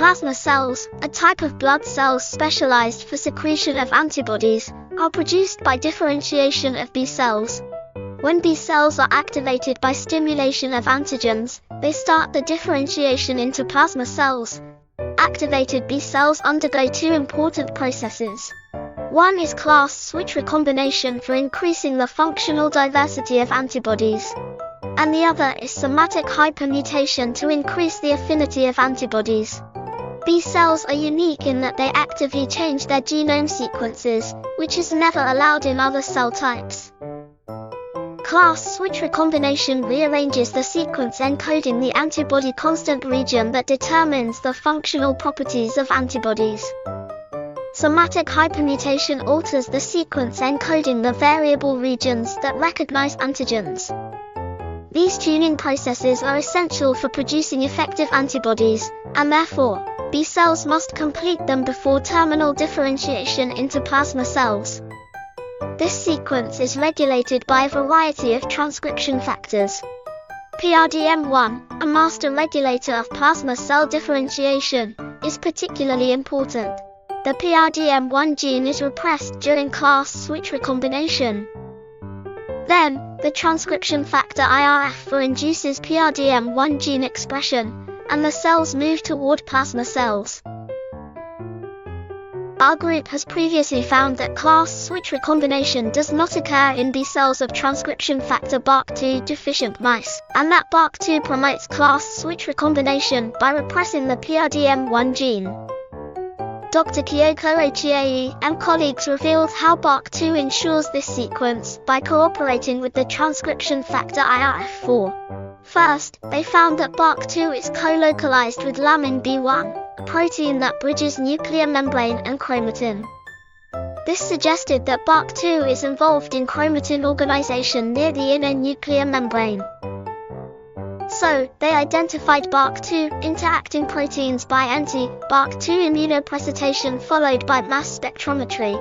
Plasma cells, a type of blood cells specialized for secretion of antibodies, are produced by differentiation of B cells. When B cells are activated by stimulation of antigens, they start the differentiation into plasma cells. Activated B cells undergo two important processes. One is class switch recombination for increasing the functional diversity of antibodies. And the other is somatic hypermutation to increase the affinity of antibodies. B cells are unique in that they actively change their genome sequences, which is never allowed in other cell types. Class switch recombination rearranges the sequence encoding the antibody constant region that determines the functional properties of antibodies. Somatic hypermutation alters the sequence encoding the variable regions that recognize antigens. These tuning processes are essential for producing effective antibodies, and therefore, B cells must complete them before terminal differentiation into plasma cells. This sequence is regulated by a variety of transcription factors. PRDM1, a master regulator of plasma cell differentiation, is particularly important. The PRDM1 gene is repressed during class switch recombination. Then, the transcription factor IRF4 induces PRDM1 gene expression, and the cells move toward plasma cells. Our group has previously found that class switch recombination does not occur in B cells of transcription factor Bach2 deficient mice, and that Bach2 promotes class switch recombination by repressing the PRDM1 gene. Dr. Kyoko Ochiai and colleagues revealed how Bach2 ensures this sequence by cooperating with the transcription factor IRF4. First, they found that Bach2 is co-localized with lamin B1, a protein that bridges nuclear membrane and chromatin. This suggested that Bach2 is involved in chromatin organization near the inner nuclear membrane. So, they identified Bach2 interacting proteins by anti-Bach2 immunoprecipitation followed by mass spectrometry,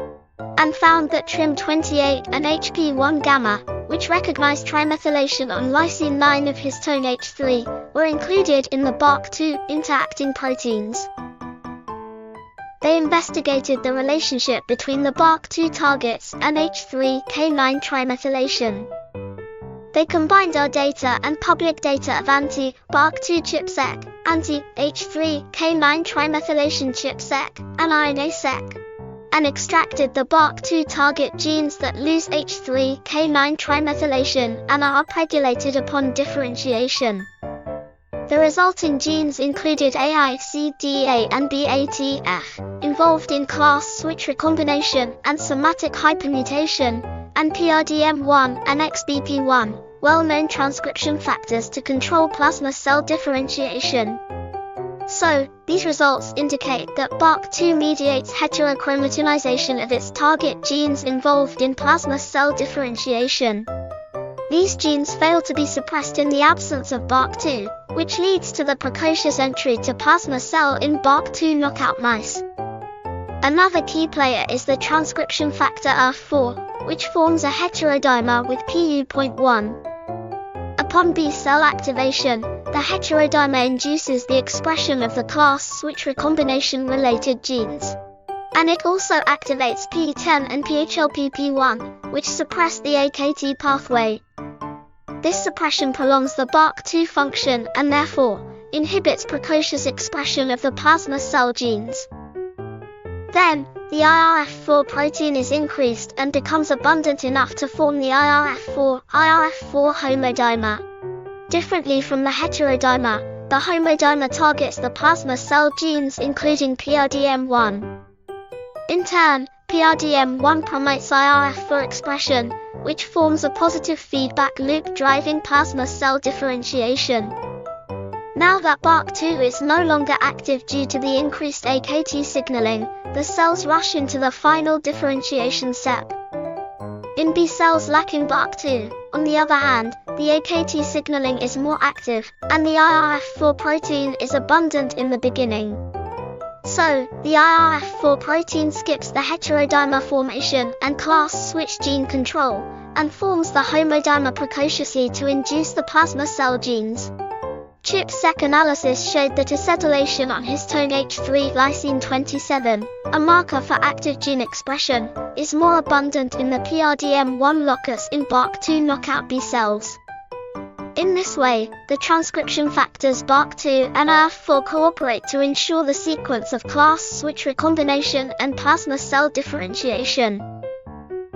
and found that TRIM28 and HP1 gamma, which recognize trimethylation on lysine 9 of histone H3, were included in the Bach2 interacting proteins. They investigated the relationship between the Bach2 targets and H3K9 trimethylation. They combined our data and public data of anti-Bach2 ChIP-seq, anti-H3K9 trimethylation ChIP-seq, and RNA-seq, and extracted the Bach2 target genes that lose H3K9 trimethylation and are upregulated upon differentiation. The resulting genes included AICDA and BATF, involved in class switch recombination and somatic hypermutation, and PRDM1 and XBP1, well-known transcription factors to control plasma cell differentiation. So, these results indicate that Bach2 mediates heterochromatinization of its target genes involved in plasma cell differentiation. These genes fail to be suppressed in the absence of Bach2, which leads to the precocious entry to plasma cell in Bach2 knockout mice. Another key player is the transcription factor IRF4, which forms a heterodimer with Pu.1. Upon B cell activation, the heterodimer induces the expression of the class switch recombination-related genes. And it also activates P10 and PHLPP1, which suppress the AKT pathway. This suppression prolongs the Bach2 function and therefore inhibits precocious expression of the plasma cell genes. Then, the IRF4 protein is increased and becomes abundant enough to form the IRF4 homodimer. Differently from the heterodimer, the homodimer targets the plasma cell genes including PRDM1. In turn, PRDM1 promotes IRF4 expression, which forms a positive feedback loop driving plasma cell differentiation. Now that Bach2 is no longer active due to the increased AKT signaling, the cells rush into the final differentiation step. In B cells lacking Bach2, on the other hand, the AKT signaling is more active, and the IRF4 protein is abundant in the beginning. So, the IRF4 protein skips the heterodimer formation and class switch gene control, and forms the homodimer precociously to induce the plasma cell genes. ChIP-seq analysis showed that acetylation on histone H3 lysine 27, a marker for active gene expression, is more abundant in the PRDM1 locus in Bach2 knockout B cells. In this way, the transcription factors Bach2 and Irf4 cooperate to ensure the sequence of class switch recombination and plasma cell differentiation.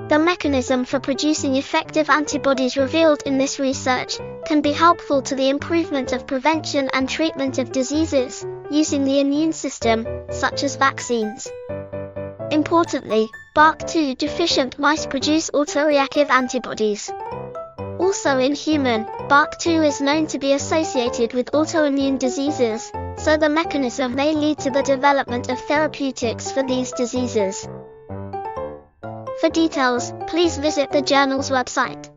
The mechanism for producing effective antibodies revealed in this research can be helpful to the improvement of prevention and treatment of diseases using the immune system, such as vaccines. Importantly, Bach2 deficient mice produce autoreactive antibodies. Also in human, Bach2 is known to be associated with autoimmune diseases, so the mechanism may lead to the development of therapeutics for these diseases. For details, please visit the journal's website.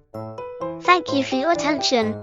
Thank you for your attention.